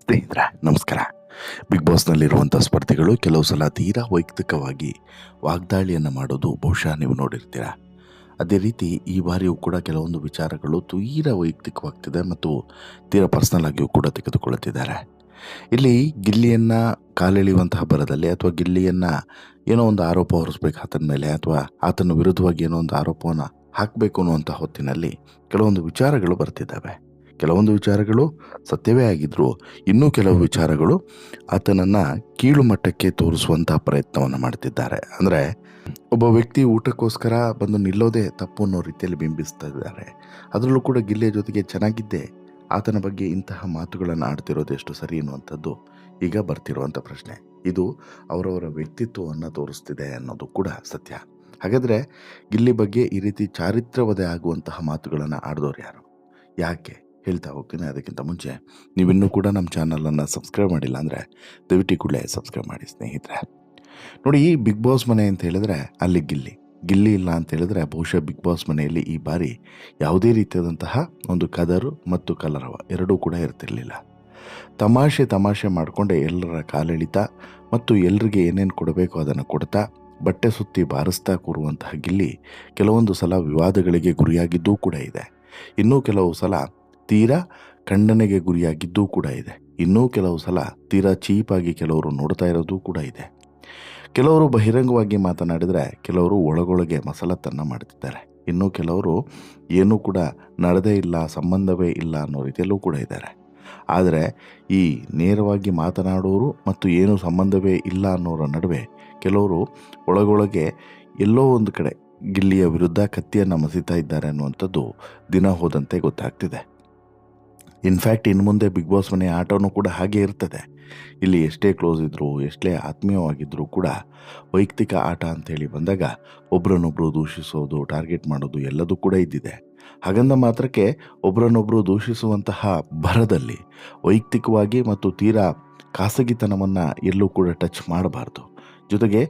ಸ್ನೇಹಿತರೆ ನಮಸ್ಕಾರ. ಬಿಗ್ ಬಾಸ್ನಲ್ಲಿರುವಂಥ ಸ್ಪರ್ಧಿಗಳು ಕೆಲವು ಸಲ ತೀರಾ ವೈಯಕ್ತಿಕವಾಗಿ ವಾಗ್ದಾಳಿಯನ್ನು ಮಾಡೋದು ಬಹುಶಃ ನೀವು ನೋಡಿರ್ತೀರ. ಅದೇ ರೀತಿ ಈ ಬಾರಿಯೂ ಕೂಡ ಕೆಲವೊಂದು ವಿಚಾರಗಳು ತೀರಾ ವೈಯಕ್ತಿಕವಾಗ್ತಿದೆ ಮತ್ತು ತೀರಾ ಪರ್ಸ್ನಲ್ ಆಗಿಯೂ ಕೂಡ ತೆಗೆದುಕೊಳ್ಳುತ್ತಿದ್ದಾರೆ. ಇಲ್ಲಿ ಗಿಲ್ಲಿಯನ್ನು ಕಾಲೆಳೆಯುವಂತಹ ಬರದಲ್ಲಿ ಅಥವಾ ಗಿಲ್ಲಿಯನ್ನು ಏನೋ ಒಂದು ಆರೋಪ ಹೊರಿಸ್ಬೇಕು ಆತನ ಮೇಲೆ ಅಥವಾ ಆತನ ವಿರುದ್ಧವಾಗಿ ಏನೋ ಒಂದು ಆರೋಪವನ್ನು ಹಾಕಬೇಕು ಅನ್ನುವಂಥ ಹೊತ್ತಿನಲ್ಲಿ ಕೆಲವೊಂದು ವಿಚಾರಗಳು ಬರ್ತಿದ್ದಾವೆ. ಕೆಲವೊಂದು ವಿಚಾರಗಳು ಸತ್ಯವೇ ಆಗಿದ್ದರೂ ಇನ್ನೂ ಕೆಲವು ವಿಚಾರಗಳು ಆತನನ್ನು ಕೀಳು ಮಟ್ಟಕ್ಕೆ ತೋರಿಸುವಂಥ ಪ್ರಯತ್ನವನ್ನು ಮಾಡ್ತಿದ್ದಾರೆ. ಅಂದರೆ ಒಬ್ಬ ವ್ಯಕ್ತಿ ಊಟಕ್ಕೋಸ್ಕರ ಬಂದು ನಿಲ್ಲೋದೇ ತಪ್ಪು ಅನ್ನೋ ರೀತಿಯಲ್ಲಿ ಬಿಂಬಿಸ್ತಾ ಇದ್ದಾರೆ. ಅದರಲ್ಲೂ ಕೂಡ ಗಿಲ್ಲಿಯ ಜೊತೆಗೆ ಚೆನ್ನಾಗಿದ್ದೆ ಆತನ ಬಗ್ಗೆ ಇಂತಹ ಮಾತುಗಳನ್ನು ಆಡ್ತಿರೋದು ಎಷ್ಟು ಸರಿ ಅನ್ನುವಂಥದ್ದು ಈಗ ಬರ್ತಿರುವಂಥ ಪ್ರಶ್ನೆ. ಇದು ಅವರವರ ವ್ಯಕ್ತಿತ್ವವನ್ನು ತೋರಿಸ್ತಿದೆ ಅನ್ನೋದು ಕೂಡ ಸತ್ಯ. ಹಾಗಾದರೆ ಗಿಲ್ಲಿ ಬಗ್ಗೆ ಈ ರೀತಿ ಚಾರಿತ್ರ್ಯವಧೆ ಆಗುವಂತಹ ಮಾತುಗಳನ್ನು ಆಡಿದವರು ಯಾರು, ಯಾಕೆ ಹೇಳ್ತಾ ಹೋಗ್ತೀನಿ. ಅದಕ್ಕಿಂತ ಮುಂಚೆ ನೀವಿನ್ನೂ ಕೂಡ ನಮ್ಮ ಚಾನಲನ್ನು ಸಬ್ಸ್ಕ್ರೈಬ್ ಮಾಡಿಲ್ಲ ಅಂದರೆ ದಯವಿಟ್ಟು ಕೂಡಲೇ ಸಬ್ಸ್ಕ್ರೈಬ್ ಮಾಡಿ ಸ್ನೇಹಿತರೆ. ನೋಡಿ, ಈ ಬಿಗ್ ಬಾಸ್ ಮನೆ ಅಂತ ಹೇಳಿದ್ರೆ ಅಲ್ಲಿ ಗಿಲ್ಲಿ ಇಲ್ಲ ಅಂತ ಹೇಳಿದ್ರೆ ಬಹುಶಃ ಬಿಗ್ ಬಾಸ್ ಮನೆಯಲ್ಲಿ ಈ ಬಾರಿ ಯಾವುದೇ ರೀತಿಯಾದಂತಹ ಒಂದು ಕದರು ಮತ್ತು ಕಲರವ ಎರಡೂ ಕೂಡ ಇರ್ತಿರಲಿಲ್ಲ. ತಮಾಷೆ ಮಾಡಿಕೊಂಡೆ ಎಲ್ಲರ ಕಾಲೆಳಿತ ಮತ್ತು ಎಲ್ರಿಗೆ ಏನೇನು ಕೊಡಬೇಕು ಅದನ್ನು ಕೊಡ್ತಾ ಬಟ್ಟೆ ಸುತ್ತಿ ಬಾರಿಸ್ತಾ ಕೂರುವಂತಹ ಗಿಲ್ಲಿ ಕೆಲವೊಂದು ಸಲ ವಿವಾದಗಳಿಗೆ ಗುರಿಯಾಗಿದ್ದೂ ಕೂಡ ಇದೆ. ಇನ್ನೂ ಕೆಲವು ಸಲ ತೀರಾ ಖಂಡನೆಗೆ ಗುರಿಯಾಗಿದ್ದೂ ಕೂಡ ಇದೆ. ಇನ್ನೂ ಕೆಲವು ಸಲ ತೀರಾ ಚೀಪಾಗಿ ಕೆಲವರು ನೋಡ್ತಾ ಇರೋದು ಕೂಡ ಇದೆ. ಕೆಲವರು ಬಹಿರಂಗವಾಗಿ ಮಾತನಾಡಿದರೆ ಕೆಲವರು ಒಳಗೊಳಗೆ ಮಸಲತ್ತನ್ನು ಮಾಡ್ತಿದ್ದಾರೆ. ಇನ್ನೂ ಕೆಲವರು ಏನೂ ಕೂಡ ನಡೆದೇ ಇಲ್ಲ, ಸಂಬಂಧವೇ ಇಲ್ಲ ಅನ್ನೋ ರೀತಿಯಲ್ಲೂ ಕೂಡ ಇದ್ದಾರೆ. ಆದರೆ ಈ ನೇರವಾಗಿ ಮಾತನಾಡೋರು ಮತ್ತು ಏನು ಸಂಬಂಧವೇ ಇಲ್ಲ ಅನ್ನೋರ ನಡುವೆ ಕೆಲವರು ಒಳಗೊಳಗೆ ಎಲ್ಲೋ ಒಂದು ಕಡೆ ಗಿಲ್ಲಿಯ ವಿರುದ್ಧ ಕತ್ತಿಯನ್ನು ಮಸಿತಾ ಇದ್ದಾರೆ ಅನ್ನುವಂಥದ್ದು ದಿನ ಹೋದಂತೆ ಗೊತ್ತಾಗ್ತಿದೆ. ಇನ್ಫ್ಯಾಕ್ಟ್ ಇನ್ನು ಮುಂದೆ ಬಿಗ್ ಬಾಸ್ ಮನೆಯ ಆಟವೂ ಕೂಡ ಹಾಗೆ ಇರ್ತದೆ. ಇಲ್ಲಿ ಎಷ್ಟೇ ಕ್ಲೋಸ್ ಇದ್ದರೂ ಎಷ್ಟೇ ಆತ್ಮೀಯವಾಗಿದ್ದರೂ ಕೂಡ ವೈಯಕ್ತಿಕ ಆಟ ಅಂಥೇಳಿ ಬಂದಾಗ ಒಬ್ಬರನ್ನೊಬ್ಬರು ದೂಷಿಸೋದು, ಟಾರ್ಗೆಟ್ ಮಾಡೋದು ಎಲ್ಲದೂ ಕೂಡ ಇದ್ದಿದೆ. ಹಾಗಂದ ಮಾತ್ರಕ್ಕೆ ಒಬ್ಬರನ್ನೊಬ್ಬರು ದೂಷಿಸುವಂತಹ ಭರದಲ್ಲಿ ವೈಯಕ್ತಿಕವಾಗಿ ಮತ್ತು ತೀರಾ ಖಾಸಗಿತನವನ್ನು ಎಲ್ಲೂ ಕೂಡ ಟಚ್ ಮಾಡಬಾರ್ದು. ಜೊತೆಗೆ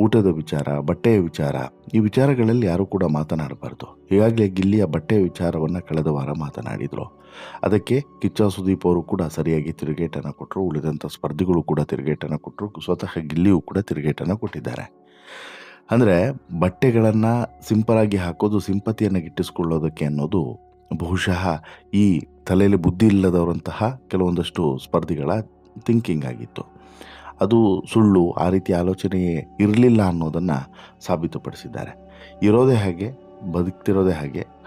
ಊಟದ ವಿಚಾರ, ಬಟ್ಟೆಯ ವಿಚಾರ, ಈ ವಿಚಾರಗಳಲ್ಲಿ ಯಾರೂ ಕೂಡ ಮಾತನಾಡಬಾರ್ದು. ಈಗಾಗಲೇ ಗಿಲ್ಲಿಯ ಬಟ್ಟೆಯ ವಿಚಾರವನ್ನು ಕಳೆದ ವಾರ ಮಾತನಾಡಿದರು. ಅದಕ್ಕೆ ಕಿಚ್ಚ ಸುದೀಪ್ ಅವರು ಕೂಡ ಸರಿಯಾಗಿ ತಿರುಗೇಟನ್ನು ಕೊಟ್ಟರು. ಉಳಿದಂಥ ಸ್ಪರ್ಧಿಗಳು ಕೂಡ ತಿರುಗೇಟನ್ನು ಕೊಟ್ಟರು. ಸ್ವತಃ ಗಿಲ್ಲಿಯೂ ಕೂಡ ತಿರುಗೇಟನ್ನು ಕೊಟ್ಟಿದ್ದಾರೆ. ಅಂದರೆ ಬಟ್ಟೆಗಳನ್ನು ಸಿಂಪಲಾಗಿ ಹಾಕೋದು ಸಿಂಪತಿಯನ್ನು ಗಿಟ್ಟಿಸ್ಕೊಳ್ಳೋದಕ್ಕೆ ಅನ್ನೋದು ಬಹುಶಃ ಈ ತಲೆಯಲ್ಲಿ ಬುದ್ಧಿ ಇಲ್ಲದವರಂತಹ ಕೆಲವೊಂದಷ್ಟು ಸ್ಪರ್ಧಿಗಳ ಥಿಂಕಿಂಗ್ ಆಗಿತ್ತು. ಅದು ಸುಳ್ಳು, ಆ ರೀತಿ ಆಲೋಚನೆ ಇರಲಿಲ್ಲ ಅನ್ನೋದನ್ನು ಸಾಬೀತುಪಡಿಸಿದ್ದಾರೆ. ಇರೋದೇ ಹಾಗೆ, ಬದುಕ್ತಿರೋದೇ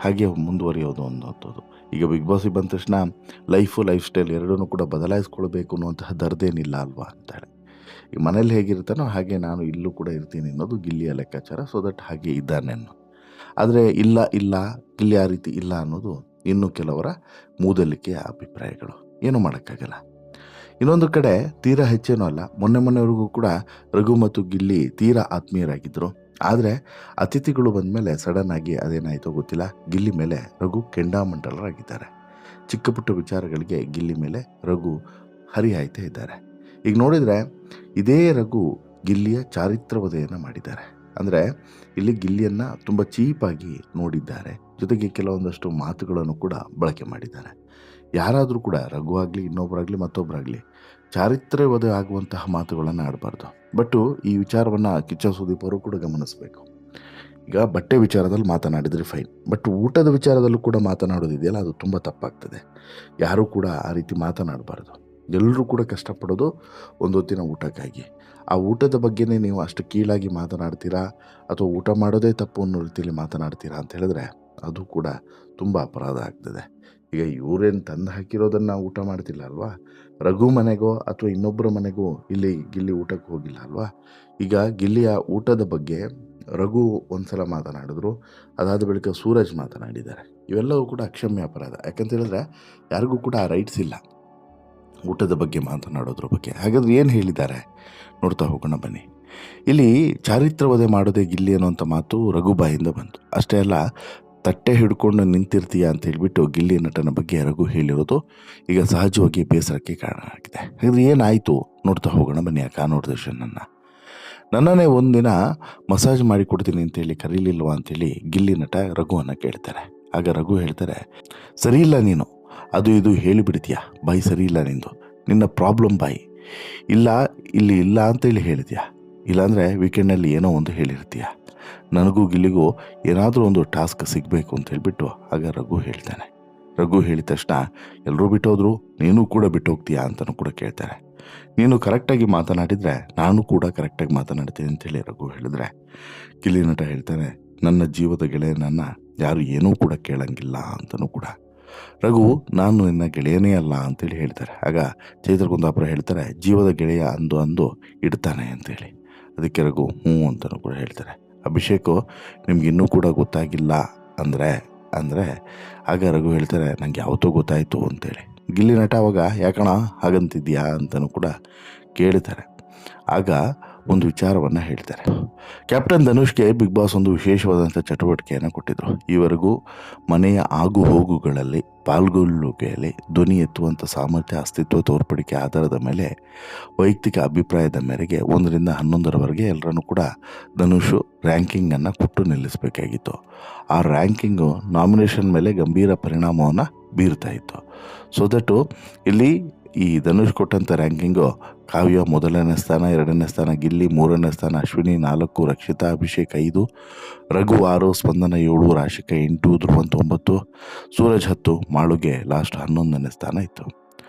ಹಾಗೆ ಮುಂದುವರಿಯೋದು ಅನ್ನೋಂಥದ್ದು. ಈಗ ಬಿಗ್ ಬಾಸಿಗೆ ಬಂದ ತಕ್ಷಣ ಲೈಫ್ ಸ್ಟೈಲ್ ಎರಡೂ ಕೂಡ ಬದಲಾಯಿಸ್ಕೊಳ್ಬೇಕು ಅನ್ನುವಂತಹ ದರ್ದೇನಿಲ್ಲ ಅಲ್ವಾ ಅಂತೇಳಿ. ಈಗ ಮನೇಲಿ ಹೇಗಿರ್ತಾನೋ ಹಾಗೆ ನಾನು ಇಲ್ಲೂ ಕೂಡ ಇರ್ತೀನಿ ಅನ್ನೋದು ಗಿಲ್ಲಿಯ ಲೆಕ್ಕಾಚಾರ. ಸೊ ದಟ್ ಹಾಗೆ ಇದ್ದಾನೆ ಅನ್ನೋ. ಆದರೆ ಇಲ್ಲ ಗಿಲ್ಲಿ ಆ ರೀತಿ ಇಲ್ಲ ಅನ್ನೋದು ಇನ್ನೂ ಕೆಲವರ ಮೂದಲಿಕೆಯ ಅಭಿಪ್ರಾಯಗಳು. ಏನೂ ಮಾಡೋಕ್ಕಾಗಲ್ಲ. ಇನ್ನೊಂದು ಕಡೆ ತೀರಾ ಹೆಚ್ಚೇನೂ ಅಲ್ಲ, ಮೊನ್ನೆವರೆಗೂ ಕೂಡ ರಘು ಮತ್ತು ಗಿಲ್ಲಿ ತೀರಾ ಆತ್ಮೀಯರಾಗಿದ್ದರು. ಆದರೆ ಅತಿಥಿಗಳು ಬಂದ ಮೇಲೆ ಸಡನ್ ಆಗಿ ಅದೇನಾಯಿತೋ ಗೊತ್ತಿಲ್ಲ, ಗಿಲ್ಲಿ ಮೇಲೆ ರಘು ಕೆಂಡಾಮಂಡಲರಾಗಿದ್ದಾರೆ. ಚಿಕ್ಕ ಪುಟ್ಟ ವಿಚಾರಗಳಿಗೆ ಗಿಲ್ಲಿ ಮೇಲೆ ರಘು ಹರಿಹಾಯ್ತಾ ಇದ್ದಾರೆ. ಈಗ ನೋಡಿದರೆ ಇದೇ ರಘು ಗಿಲ್ಲಿಯ ಚಾರಿತ್ರವಧೆಯನ್ನು ಮಾಡಿದ್ದಾರೆ. ಅಂದರೆ ಇಲ್ಲಿ ಗಿಲ್ಲಿಯನ್ನು ತುಂಬ ಚೀಪಾಗಿ ನೋಡಿದ್ದಾರೆ. ಜೊತೆಗೆ ಕೆಲವೊಂದಷ್ಟು ಮಾತುಗಳನ್ನು ಕೂಡ ಬಳಕೆ ಮಾಡಿದ್ದಾರೆ. ಯಾರಾದರೂ ಕೂಡ ರಘು ಆಗಲಿ, ಇನ್ನೊಬ್ಬರಾಗಲಿ, ಮತ್ತೊಬ್ಬರಾಗಲಿ ಚಾರಿತ್ರ್ಯವಧೆ ಆಗುವಂತಹ ಮಾತುಗಳನ್ನು ಆಡಬಾರ್ದು. ಬಟ್ಟು ಈ ವಿಚಾರವನ್ನು ಕಿಚ್ಚ ಸುದೀಪ್ ಅವರು ಕೂಡ ಗಮನಿಸಬೇಕು. ಈಗ ಬಟ್ಟೆ ವಿಚಾರದಲ್ಲಿ ಮಾತನಾಡಿದರೆ ಫೈನ್, ಬಟ್ ಊಟದ ವಿಚಾರದಲ್ಲೂ ಕೂಡ ಮಾತನಾಡೋದಿದೆಯಲ್ಲ, ಅದು ತುಂಬ ತಪ್ಪಾಗ್ತದೆ. ಯಾರೂ ಕೂಡ ಆ ರೀತಿ ಮಾತನಾಡಬಾರ್ದು. ಎಲ್ಲರೂ ಕೂಡ ಕಷ್ಟಪಡೋದು ಒಂದು ಹೊತ್ತಿನ ಊಟಕ್ಕಾಗಿ. ಆ ಊಟದ ಬಗ್ಗೆನೇ ನೀವು ಅಷ್ಟು ಕೀಳಾಗಿ ಮಾತನಾಡ್ತೀರಾ ಅಥವಾ ಊಟ ಮಾಡೋದೇ ತಪ್ಪು ಅನ್ನೋ ರೀತಿಯಲ್ಲಿ ಮಾತನಾಡ್ತೀರಾ ಅಂತ ಹೇಳಿದ್ರೆ ಅದು ಕೂಡ ತುಂಬ ಅಪರಾಧ ಆಗ್ತದೆ. ಈಗ ಇವರೇನು ತಂದು ಹಾಕಿರೋದನ್ನು ಊಟ ಮಾಡ್ತಿಲ್ಲ ಅಲ್ವಾ? ರಘು ಮನೆಗೋ ಅಥವಾ ಇನ್ನೊಬ್ಬರ ಮನೆಗೋ ಇಲ್ಲಿ ಗಿಲ್ಲಿ ಊಟಕ್ಕೆ ಹೋಗಿಲ್ಲ ಅಲ್ವಾ? ಈಗ ಗಿಲ್ಲಿಯ ಊಟದ ಬಗ್ಗೆ ರಘು ಒಂದು ಸಲ ಮಾತನಾಡಿದ್ರು, ಅದಾದ ಬಳಿಕ ಸೂರಜ್ ಮಾತನಾಡಿದ್ದಾರೆ. ಇವೆಲ್ಲವೂ ಕೂಡ ಅಕ್ಷಮ್ಯ ಅಪರಾಧ. ಯಾಕಂತ ಹೇಳಿದ್ರೆ ಯಾರಿಗೂ ಕೂಡ ಆ ರೈಟ್ಸ್ ಇಲ್ಲ ಊಟದ ಬಗ್ಗೆ ಮಾತನಾಡೋದ್ರ ಬಗ್ಗೆ. ಹಾಗಾದ್ರೆ ಏನು ಹೇಳಿದ್ದಾರೆ ನೋಡ್ತಾ ಹೋಗೋಣ ಬನ್ನಿ. ಇಲ್ಲಿ ಚಾರಿತ್ರವಧೆ ಮಾಡೋದೇ ಗಿಲ್ಲಿ ಅನ್ನೋಂಥ ಮಾತು ರಘು ಬಾಯಿಂದ ಬಂತು. ಅಷ್ಟೇ ಅಲ್ಲ, ತಟ್ಟೆ ಹಿಡ್ಕೊಂಡು ನಿಂತಿರ್ತೀಯ ಅಂತ ಹೇಳಿಬಿಟ್ಟು ಗಿಲ್ಲಿ ನಟನ ಬಗ್ಗೆ ರಘು ಹೇಳಿರೋದು ಈಗ ಸಹಜವಾಗಿ ಬೇಸರಕ್ಕೆ ಕಾರಣ ಆಗಿದೆ. ಹಾಗಾದ್ರೆ ಏನಾಯಿತು ನೋಡ್ತಾ ಹೋಗೋಣ ಬನ್ನಿ ಆ ಕಾನೂರು ದರ್ಶನನ್ನು. ನನ್ನನ್ನೇ ಒಂದಿನ ಮಸಾಜ್ ಮಾಡಿಕೊಡ್ತೀನಿ ಅಂತೇಳಿ ಕರೀಲಿಲ್ವಾ ಅಂತೇಳಿ ಗಿಲ್ಲಿ ನಟ ರಘುವನ್ನು ಕೇಳ್ತಾರೆ. ಆಗ ರಘು ಹೇಳ್ತಾರೆ, ಸರಿ ಇಲ್ಲ ನೀನು, ಅದು ಇದು ಹೇಳಿಬಿಡ್ತೀಯ, ಬಾಯಿ ಸರಿ ಇಲ್ಲ ನಿಂದು, ನಿನ್ನ ಪ್ರಾಬ್ಲಮ್ ಬಾಯಿ. ಇಲ್ಲ ಇಲ್ಲಿ ಇಲ್ಲ ಅಂತೇಳಿ ಹೇಳಿದ್ಯಾ, ಇಲ್ಲಾಂದರೆ ವೀಕೆಂಡ್ನಲ್ಲಿ ಏನೋ ಒಂದು ಹೇಳಿರ್ತೀಯ. ನನಗೂ ಗಿಲ್ಲಿಗೂ ಏನಾದರೂ ಒಂದು ಟಾಸ್ಕ್ ಸಿಗಬೇಕು ಅಂತ ಹೇಳಿಬಿಟ್ಟು ಆಗ ರಘು ಹೇಳ್ತಾನೆ. ರಘು ಹೇಳಿದ ತಕ್ಷಣ ಎಲ್ಲರೂ ಬಿಟ್ಟೋದ್ರು, ನೀನು ಕೂಡ ಬಿಟ್ಟು ಹೋಗ್ತೀಯಾ ಅಂತಲೂ ಕೂಡ ಕೇಳ್ತಾರೆ. ನೀನು ಕರೆಕ್ಟಾಗಿ ಮಾತನಾಡಿದರೆ ನಾನು ಕೂಡ ಕರೆಕ್ಟಾಗಿ ಮಾತನಾಡ್ತೀನಿ ಅಂತೇಳಿ ರಘು ಹೇಳಿದ್ರೆ, ಗಿಲ್ಲಿ ನಟ ಹೇಳ್ತಾನೆ, ನನ್ನ ಜೀವದ ಗೆಳೆಯನನ್ನು ಯಾರು ಏನೂ ಕೂಡ ಕೇಳಂಗಿಲ್ಲ ಅಂತಲೂ ಕೂಡ. ರಘು, ನಾನು ನಿನ್ನ ಗೆಳೆಯನೇ ಅಲ್ಲ ಅಂತೇಳಿ ಹೇಳ್ತಾರೆ. ಆಗ ಚೈತ್ರ ಕುಂದಾಪುರ ಹೇಳ್ತಾರೆ, ಜೀವದ ಗೆಳೆಯ ಅಂದು ಅಂದು ಇಡ್ತಾನೆ ಅಂತೇಳಿ. ಅದಕ್ಕೆ ರಘು ಹ್ಞೂ ಅಂತಲೂ ಕೂಡ ಹೇಳ್ತಾರೆ. ಅಭಿಷೇಕು, ನಿಮ್ಗೆ ಇನ್ನೂ ಕೂಡ ಗೊತ್ತಾಗಿಲ್ಲ ಅಂದರೆ ಆಗ ರಘು ಹೇಳ್ತಾರೆ, ನನಗೆ ಯಾವತ್ತೂ ಗೊತ್ತಾಯಿತು ಅಂತೇಳಿ. ಗಿಲ್ಲಿ ನಟ ಅವಾಗ ಯಾಕಣ ಹಾಗಂತಿದ್ಯಾ ಅಂತಲೂ ಕೂಡ ಕೇಳ್ತಾರೆ. ಆಗ ಒಂದು ವಿಚಾರವನ್ನು ಹೇಳ್ತಾರೆ. ಕ್ಯಾಪ್ಟನ್ ಧನುಷ್ಗೆ ಬಿಗ್ ಬಾಸ್ ಒಂದು ವಿಶೇಷವಾದಂಥ ಚಟುವಟಿಕೆಯನ್ನು ಕೊಟ್ಟಿದ್ದರು. ಈವರೆಗೂ ಮನೆಯ ಆಗು ಹೋಗುಗಳಲ್ಲಿ ಪಾಲ್ಗೊಳ್ಳುವಿಕೆಯಲ್ಲಿ ಧ್ವನಿ ಎತ್ತುವಂಥ ಸಾಮರ್ಥ್ಯ, ಅಸ್ತಿತ್ವ ತೋರ್ಪಡಿಕೆ ಆಧಾರದ ಮೇಲೆ ವೈಯಕ್ತಿಕ ಅಭಿಪ್ರಾಯದ ಮೇರೆಗೆ 1ರಿಂದ 11ರವರೆಗೆ ಎಲ್ಲರನ್ನೂ ಕೂಡ ಧನುಷು ರ್ಯಾಂಕಿಂಗನ್ನು ಕೊಟ್ಟು ನಿಲ್ಲಿಸಬೇಕಾಗಿತ್ತು. ಆ ರ್ಯಾಂಕಿಂಗು ನಾಮಿನೇಷನ್ ಮೇಲೆ ಗಂಭೀರ ಪರಿಣಾಮವನ್ನು ಬೀರ್ತಾ ಇತ್ತು. ಸೊ ದಟ್ಟು ಇಲ್ಲಿ ಈ ಧನುಷ್ ಕೊಟ್ಟಂಥ ರ್ಯಾಂಕಿಂಗು ಕಾವ್ಯ 1ನೇ ಸ್ಥಾನ, 2ನೇ ಸ್ಥಾನ ಗಿಲ್ಲಿ, 3ನೇ ಸ್ಥಾನ ಅಶ್ವಿನಿ, 4 ರಕ್ಷಿತಾ, ಅಭಿಷೇಕ್ 5, ರಘು 6, ಸ್ಪಂದನ 7, ರಾಶಿಕಾ 8, ಧ್ರುವಂತ್ 9, ಸೂರಜ್ 10, ಮಾಳುಗೆ ಲಾಸ್ಟ್ 11ನೇ ಸ್ಥಾನ ಇತ್ತು.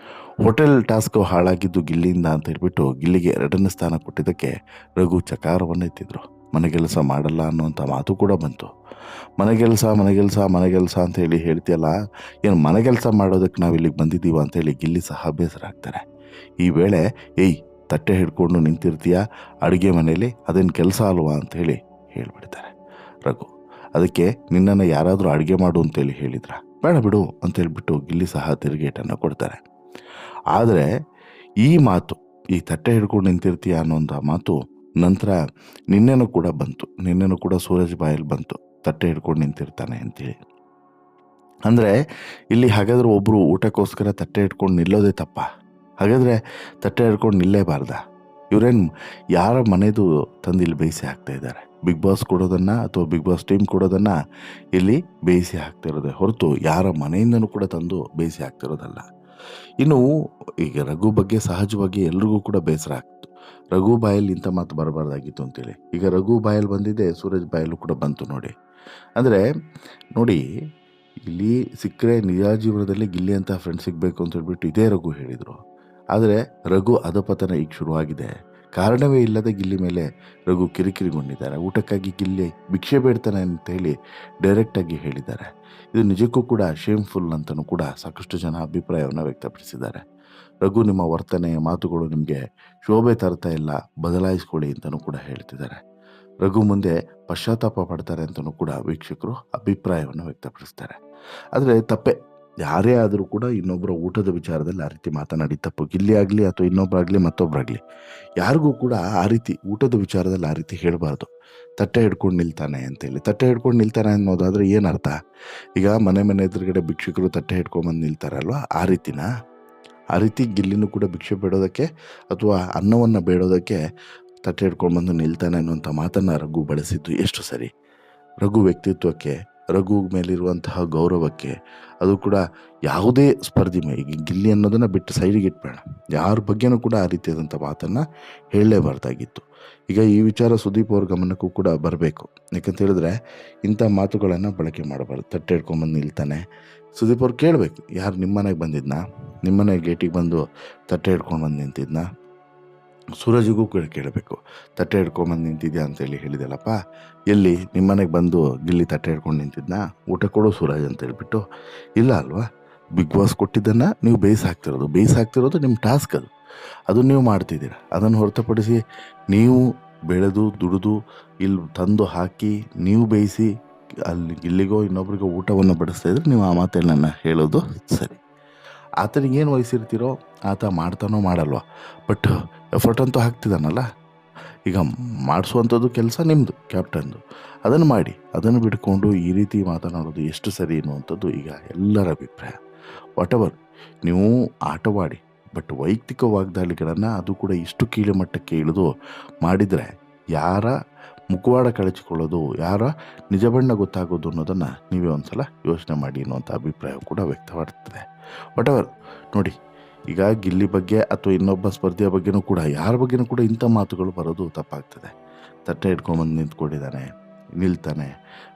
ಹೋಟೆಲ್ ಟಾಸ್ಕ್ ಹಾಳಾಗಿದ್ದು ಗಿಲ್ಲಿಯಿಂದ ಅಂತ ಹೇಳ್ಬಿಟ್ಟು ಗಿಲ್ಲಿಗೆ 2ನೇ ಸ್ಥಾನ ಕೊಟ್ಟಿದ್ದಕ್ಕೆ ರಘು ಚಕಾರವನ್ನು ಎತ್ತಿದ್ರು. ಮನೆಗೆಲಸ ಮಾಡಲ್ಲ ಅನ್ನುವಂಥ ಮಾತು ಕೂಡ ಬಂತು. ಮನೆಗೆಲಸ ಅಂತ ಹೇಳ್ತೀಯಲ್ಲ, ಏನು ಮನೆಗೆಲಸ ಮಾಡೋದಕ್ಕೆ ನಾವು ಇಲ್ಲಿಗೆ ಬಂದಿದ್ದೀವ ಅಂತೇಳಿ ಗಿಲ್ಲಿ ಸಹ ಬೇಸರ ಆಗ್ತಾರೆ. ಈ ವೇಳೆ ತಟ್ಟೆ ಹಿಡ್ಕೊಂಡು ನಿಂತಿರ್ತೀಯ ಅಡುಗೆ ಮನೇಲಿ, ಅದೇನು ಕೆಲಸ ಅಲ್ವಾ ಅಂಥೇಳಿ ಹೇಳಿಬಿಡ್ತಾರೆ ರಘು. ಅದಕ್ಕೆ ನಿನ್ನನ್ನು ಯಾರಾದರೂ ಅಡುಗೆ ಮಾಡು ಅಂತೇಳಿ ಹೇಳಿದ್ರ, ಬೇಡ ಬಿಡು ಅಂತೇಳ್ಬಿಟ್ಟು ಗಿಲ್ಲಿ ಸಹ ತಿರುಗೇಟನ್ನು ಕೊಡ್ತಾರೆ. ಆದರೆ ಈ ಮಾತು, ಈ ತಟ್ಟೆ ಹಿಡ್ಕೊಂಡು ನಿಂತಿರ್ತೀಯ ಅನ್ನೋಂಥ ಮಾತು ನಂತರ ನಿನ್ನೆನೂ ಕೂಡ ಬಂತು. ನಿನ್ನೆನೂ ಕೂಡ ಸೂರಜ್ ಬಾಯಲ್ಲಿ ಬಂತು, ತಟ್ಟೆ ಹಿಡ್ಕೊಂಡು ನಿಂತಿರ್ತಾನೆ ಅಂತೇಳಿ. ಅಂದರೆ ಇಲ್ಲಿ ಹಾಗಾದರೆ ಒಬ್ಬರು ಊಟಕ್ಕೋಸ್ಕರ ತಟ್ಟೆ ಹಿಡ್ಕೊಂಡು ನಿಲ್ಲೋದೇ ತಪ್ಪ? ಹಾಗಾದರೆ ತಟ್ಟೆ ಹಿಡ್ಕೊಂಡು ನಿಲ್ಲೇಬಾರ್ದ? ಇವರೇನು ಯಾರ ಮನೆದು ತಂದು ಇಲ್ಲಿ ಬೇಯಿಸಿ ಹಾಕ್ತಾ ಇದ್ದಾರೆ? ಬಿಗ್ ಬಾಸ್ ಕೊಡೋದನ್ನು ಅಥವಾ ಬಿಗ್ ಬಾಸ್ ಟೀಮ್ ಕೊಡೋದನ್ನು ಇಲ್ಲಿ ಬೇಯಿಸಿ ಹಾಕ್ತಿರೋದೇ ಹೊರತು ಯಾರ ಮನೆಯಿಂದನೂ ಕೂಡ ತಂದು ಬೇಯಿಸಿ ಹಾಕ್ತಿರೋದಲ್ಲ. ಇನ್ನು ಈಗ ರಘು ಬಗ್ಗೆ ಸಹಜವಾಗಿ ಎಲ್ರಿಗೂ ಕೂಡ ಬೇಸರ ಆಗ್ತು. ರಘು ಬಾಯಲ್ಲಿ ಇಂಥ ಮಾತು ಬರಬಾರ್ದಾಗಿತ್ತು ಅಂತೇಳಿ. ಈಗ ರಘು ಬಾಯಲ್ಲಿ ಬಂದಿದೆ, ಸೂರಜ್ ಬಾಯಲ್ಲೂ ಕೂಡ ಬಂತು ನೋಡಿ. ಅಂದರೆ ನೋಡಿ, ಇಲ್ಲಿ ಸಿಕ್ಕರೆ ನಿಜ ಜೀವನದಲ್ಲಿ ಗಿಲ್ಲಿ ಅಂತ ಫ್ರೆಂಡ್ ಸಿಗಬೇಕು ಅಂತ ಹೇಳ್ಬಿಟ್ಟು ಇದೇ ರಘು ಹೇಳಿದರು. ಆದರೆ ರಘು ಅಧಪತನ ಈಗ ಶುರುವಾಗಿದೆ. ಕಾರಣವೇ ಇಲ್ಲದೆ ಗಿಲ್ಲಿ ಮೇಲೆ ರಘು ಕಿರಿಕಿರಿಗೊಂಡಿದ್ದಾರೆ. ಊಟಕ್ಕಾಗಿ ಗಿಲ್ಲಿ ಭಿಕ್ಷೆ ಬೇಡ್ತಾನೆ ಅಂತೇಳಿ ಡೈರೆಕ್ಟಾಗಿ ಹೇಳಿದ್ದಾರೆ. ಇದು ನಿಜಕ್ಕೂ ಕೂಡ ಶೇಮ್ಫುಲ್ ಅಂತಲೂ ಕೂಡ ಸಾಕಷ್ಟು ಜನ ಅಭಿಪ್ರಾಯವನ್ನು ವ್ಯಕ್ತಪಡಿಸಿದ್ದಾರೆ. ರಘು, ನಿಮ್ಮ ವರ್ತನೆ ಮಾತುಗಳು ನಿಮಗೆ ಶೋಭೆ ತರ್ತಾ ಇಲ್ಲ, ಬದಲಾಯಿಸ್ಕೊಳ್ಳಿ ಅಂತಲೂ ಕೂಡ ಹೇಳ್ತಿದ್ದಾರೆ. ರಘು ಮುಂದೆ ಪಶ್ಚಾತ್ತಾಪ ಪಡ್ತಾರೆ ಅಂತಲೂ ಕೂಡ ವೀಕ್ಷಕರು ಅಭಿಪ್ರಾಯವನ್ನು ವ್ಯಕ್ತಪಡಿಸ್ತಾರೆ. ಆದರೆ ತಪ್ಪೆ, ಯಾರೇ ಆದರೂ ಕೂಡ ಇನ್ನೊಬ್ಬರ ಊಟದ ವಿಚಾರದಲ್ಲಿ ಆ ರೀತಿ ಮಾತನಾಡಿ ತಪ್ಪು. ಗಿಲ್ಲಿ ಆಗಲಿ ಅಥವಾ ಇನ್ನೊಬ್ಬರಾಗಲಿ ಮತ್ತೊಬ್ಬರಾಗಲಿ ಯಾರಿಗೂ ಕೂಡ ಆ ರೀತಿ ಊಟದ ವಿಚಾರದಲ್ಲಿ ಆ ರೀತಿ ಹೇಳಬಾರ್ದು. ತಟ್ಟೆ ಹಿಡ್ಕೊಂಡು ನಿಲ್ತಾನೆ ಅಂತೇಳಿ. ತಟ್ಟೆ ಹಿಡ್ಕೊಂಡು ನಿಲ್ತಾನೆ ಅನ್ನೋದಾದರೆ ಏನರ್ಥ? ಈಗ ಮನೆ ಎದುರುಗಡೆ ಭಿಕ್ಷುಕರು ತಟ್ಟೆ ಹಿಡ್ಕೊಂಬಂದು ನಿಲ್ತಾರಲ್ವ, ಆ ರೀತಿನ? ಆ ರೀತಿ ಗಿಲ್ಲಿನೂ ಕೂಡ ಭಿಕ್ಷೆ ಬೇಡೋದಕ್ಕೆ ಅಥವಾ ಅನ್ನವನ್ನು ಬೇಡೋದಕ್ಕೆ ತಟ್ಟೆ ಹಿಡ್ಕೊಂಡ್ಬಂದು ನಿಲ್ತಾನೆ ಅನ್ನುವಂಥ ಮಾತನ್ನು ರಘು ಬಳಸಿದ್ದು ಎಷ್ಟು ಸರಿ? ರಘು ವ್ಯಕ್ತಿತ್ವಕ್ಕೆ, ರಘು ಮೇಲಿರುವಂತಹ ಗೌರವಕ್ಕೆ, ಅದು ಕೂಡ ಯಾವುದೇ ಸ್ಪರ್ಧಿ ಈಗ ಗಿಲ್ಲಿ ಅನ್ನೋದನ್ನು ಬಿಟ್ಟು ಸೈಡಿಗೆ ಇಟ್ಬೇಡ, ಯಾರ ಬಗ್ಗೆನೂ ಕೂಡ ಆ ರೀತಿಯಾದಂಥ ಮಾತನ್ನು ಹೇಳಲೇಬಾರ್ದಾಗಿತ್ತು. ಈಗ ಈ ವಿಚಾರ ಸುದೀಪ್ ಅವ್ರ ಗಮನಕ್ಕೂ ಕೂಡ ಬರಬೇಕು. ಯಾಕಂತ ಹೇಳಿದ್ರೆ ಇಂಥ ಮಾತುಗಳನ್ನು ಬಳಕೆ ಮಾಡಬಾರ್ದು. ತಟ್ಟೆ ಹಿಡ್ಕೊಂಬಂದು ನಿಲ್ತಾನೆ, ಸುದೀಪ್ ಅವ್ರು ಕೇಳಬೇಕು, ಯಾರು ನಿಮ್ಮನೆಗೆ ಬಂದಿದ್ನಾ? ನಿಮ್ಮನೆ ಗೇಟಿಗೆ ಬಂದು ತಟ್ಟೆ ಹಿಡ್ಕೊಂಡು ಬಂದು ನಿಂತಿದ್ನಾ? ಸೂರಜಿಗೂ ಕೂಡ ಕೇಳಬೇಕು, ತಟ್ಟೆ ಹಿಡ್ಕೊಂಬಂದು ನಿಂತಿದ್ಯಾ ಅಂತೇಳಿ ಹೇಳಿದೆಲ್ಲಪ್ಪ, ಎಲ್ಲಿ ನಿಮ್ಮನೆಗೆ ಬಂದು ಗಿಲ್ಲಿ ತಟ್ಟೆ ಹಿಡ್ಕೊಂಡು ನಿಂತಿದ್ನಾ? ಊಟ ಕೊಡು ಸೂರಜ್ ಅಂತ ಹೇಳ್ಬಿಟ್ಟು. ಇಲ್ಲ ಅಲ್ವಾ? ಬಿಗ್ ಬಾಸ್ ಕೊಟ್ಟಿದ್ದನ್ನು ನೀವು ಬೇಯಿಸಾಕ್ತಿರೋದು ನಿಮ್ಮ ಟಾಸ್ಕ್. ಅದು ನೀವು ಮಾಡ್ತಿದ್ದೀರ. ಅದನ್ನು ಹೊರತುಪಡಿಸಿ ನೀವು ಬೆಳೆದು ದುಡಿದು ಇಲ್ಲಿ ತಂದು ಹಾಕಿ ನೀವು ಬೇಯಿಸಿ ಅಲ್ಲಿ ಗಿಲ್ಲಿಗೋ ಇನ್ನೊಬ್ರಿಗೋ ಊಟವನ್ನು ಬಡಿಸ್ತಾ ಇದ್ರೆ ನೀವು ಆ ಮಾತನ್ನು ಹೇಳೋದು ಸರಿ. ಆತನಿಗೇನು ವಹಿಸಿರ್ತೀರೋ ಆತ ಮಾಡ್ತಾನೋ ಮಾಡಲ್ವ, ಬಟ್ ಎಫರ್ಟ್ ಅಂತೂ ಹಾಕ್ತಿದ್ದಾನಲ್ಲ. ಈಗ ಮಾಡಿಸುವಂಥದ್ದು ಕೆಲಸ ನಿಮ್ಮದು, ಕ್ಯಾಪ್ಟನ್ದು. ಅದನ್ನು ಮಾಡಿ. ಅದನ್ನು ಬಿಟ್ಕೊಂಡು ಈ ರೀತಿ ಮಾತನಾಡೋದು ಎಷ್ಟು ಸರಿ ಅನ್ನುವಂಥದ್ದು ಈಗ ಎಲ್ಲರ ಅಭಿಪ್ರಾಯ. ವಾಟೆವರ್, ನೀವು ಆಟವಾಡಿ, ಬಟ್ ವೈಯಕ್ತಿಕ ವಾಗ್ದಾಳಿಗಳನ್ನು ಅದು ಕೂಡ ಇಷ್ಟು ಕೀಳು ಮಟ್ಟಕ್ಕೆ ಇಳಿದು ಮಾಡಿದರೆ ಯಾರ ಮುಖವಾಡ ಕಳಚಿಕೊಳ್ಳೋದು, ಯಾರ ನಿಜ ಬಣ್ಣ ಗೊತ್ತಾಗೋದು ಅನ್ನೋದನ್ನು ನೀವೇ ಒಂದು ಸಲ ಯೋಚನೆ ಮಾಡಿ ಅನ್ನುವಂಥ ಅಭಿಪ್ರಾಯ ಕೂಡ ವ್ಯಕ್ತವಾಗ್ತದೆ. ವಾಟೆವರ್ ನೋಡಿ, ಈಗ ಗಿಲ್ಲಿ ಬಗ್ಗೆ ಅಥವಾ ಇನ್ನೊಬ್ಬ ಸ್ಪರ್ಧಿಯ ಬಗ್ಗೆನೂ ಕೂಡ ಯಾರ ಬಗ್ಗೆನೂ ಕೂಡ ಇಂಥ ಮಾತುಗಳು ಬರೋದು ತಪ್ಪಾಗ್ತದೆ. ತಟ್ಟೆ ಹಿಡ್ಕೊಂಬಂದು ನಿಂತ್ಕೊಂಡಿದ್ದಾನೆ, ನಿಲ್ತಾನೆ,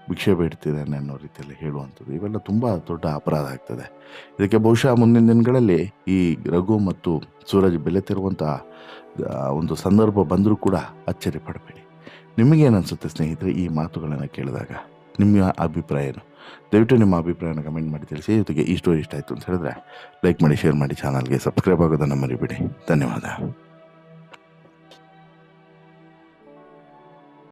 ಭಿಕ್ಷೆ ಬೇಡ್ತಿದ್ದಾನೆ ಅನ್ನೋ ರೀತಿಯಲ್ಲಿ ಹೇಳುವಂಥದ್ದು ಇವೆಲ್ಲ ತುಂಬ ದೊಡ್ಡ ಅಪರಾಧ ಆಗ್ತದೆ. ಇದಕ್ಕೆ ಬಹುಶಃ ಮುಂದಿನ ದಿನಗಳಲ್ಲಿ ಈ ರಘು ಮತ್ತು ಸೂರಜ್ ಬೆಲೆ ತೆರುವಂಥ ಒಂದು ಸಂದರ್ಭ ಬಂದರೂ ಕೂಡ ಅಚ್ಚರಿ ಪಡಬೇಡಿ. ನಿಮಗೇನು ಅನಿಸುತ್ತೆ ಸ್ನೇಹಿತರೆ ಈ ಮಾತುಗಳನ್ನು ಕೇಳಿದಾಗ? ನಿಮ್ಮ ಅಭಿಪ್ರಾಯ ಏನು? ದಯವಿಟ್ಟು ನಿಮ್ಮ ಅಭಿಪ್ರಾಯನ ಕಮೆಂಟ್ ಮಾಡಿ ತಿಳಿಸಿ. ಜೊತೆಗೆ ಈ ಸ್ಟೋರಿ ಇಷ್ಟ ಆಯಿತು ಅಂತ ಹೇಳಿದ್ರೆ ಲೈಕ್ ಮಾಡಿ, ಶೇರ್ ಮಾಡಿ, ಚಾನಲ್ಗೆ ಸಬ್ಸ್ಕ್ರೈಬ್ ಆಗೋದನ್ನು ಮರಿಬೇಡಿ. ಧನ್ಯವಾದ.